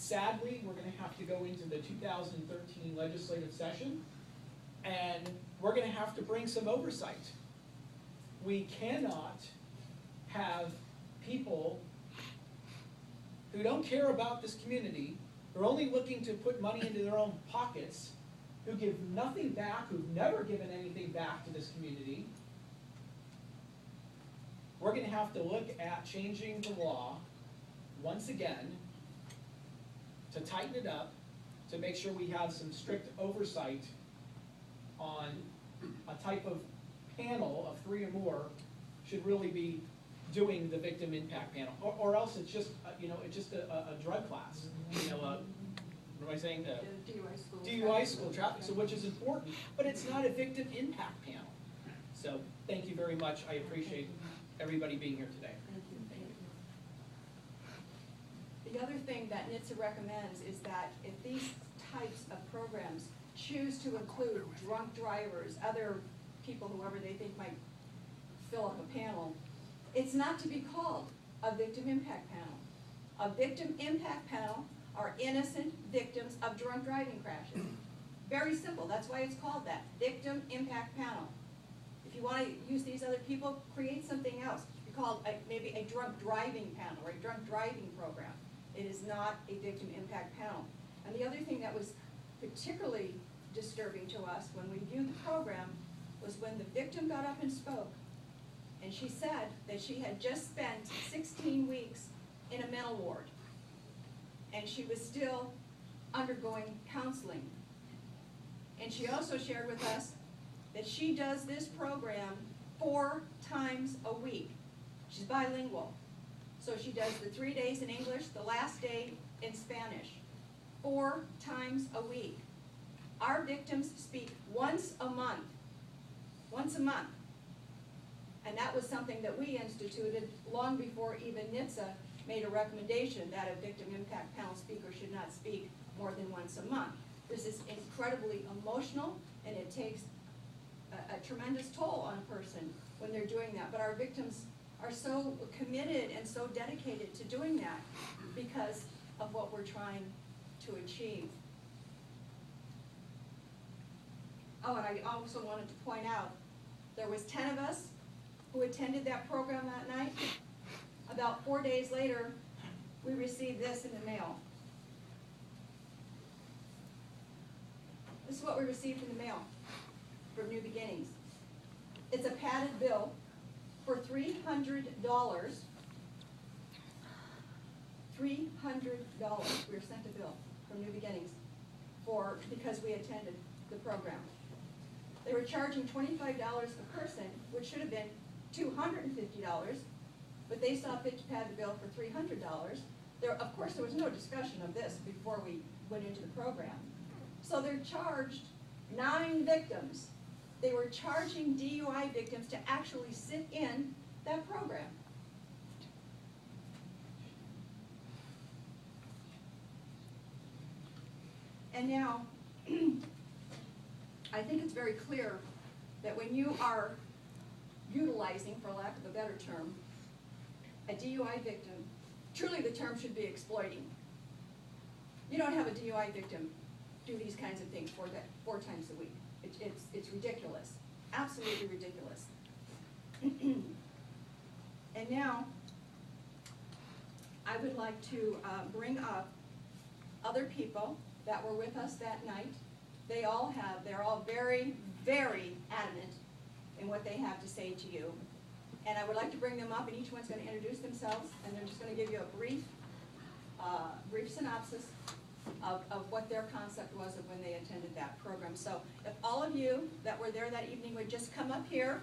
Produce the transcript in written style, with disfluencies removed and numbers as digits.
sadly, we're going to have to go into the 2013 legislative session, and we're going to have to bring some oversight. We cannot have people who don't care about this community, who are only looking to put money into their own pockets, who give nothing back, who've never given anything back to this community. We're going to have to look at changing the law once again to tighten it up, to make sure we have some strict oversight on a type of panel of 3 or more should really be doing the victim impact panel, or else it's just it's just a drug class. What am I saying? The DUI school. DUI school traffic, so which is important, but it's not a victim impact panel. So thank you very much. I appreciate everybody being here today. Thank you. The other thing that NHTSA recommends is that if these types of programs choose to include drunk drivers, other people, whoever they think might fill up a panel, it's not to be called a victim impact panel. A victim impact panel are innocent victims of drunk driving crashes. Very simple, that's why it's called that, victim impact panel. If you want to use these other people, create something else. Be called maybe a drunk driving panel or a drunk driving program. It is not a victim impact panel. And the other thing that was particularly disturbing to us when we viewed the program was when the victim got up and spoke, and she said that she had just spent 16 weeks in a mental ward, and she was still undergoing counseling. And she also shared with us that she does this program 4 times a week. She's bilingual. So she does the 3 days in English, the last day in Spanish, 4 times a week. Our victims speak once a month. Once a month. And that was something that we instituted long before even NHTSA made a recommendation that a victim impact panel speaker should not speak more than once a month. This is incredibly emotional, and it takes a tremendous toll on a person when they're doing that. But our victims are so committed and so dedicated to doing that because of what we're trying to achieve. Oh, and I also wanted to point out, there was 10 of us who attended that program that night. About 4 days later, we received this in the mail. This is what we received in the mail from New Beginnings. It's a padded bill for $300. $300. We were sent a bill from New Beginnings because we attended the program. They were charging $25 a person, which should have been $250, but they saw fit to pad the bill for $300. Of course, there was no discussion of this before we went into the program. So they're charged 9 victims. They were charging DUI victims to actually sit in that program. And now, I think it's very clear that when you are utilizing, for lack of a better term, a DUI victim, truly the term should be exploiting. You don't have a DUI victim do these kinds of things 4 times a week. It's ridiculous, absolutely ridiculous. And now, I would like to bring up other people that were with us that night. They're all very, very adamant in what they have to say to you. And I would like to bring them up, and each one's going to introduce themselves, and they're just going to give you a brief synopsis of what their concept was of when they attended that program. So if all of you that were there that evening would just come up here,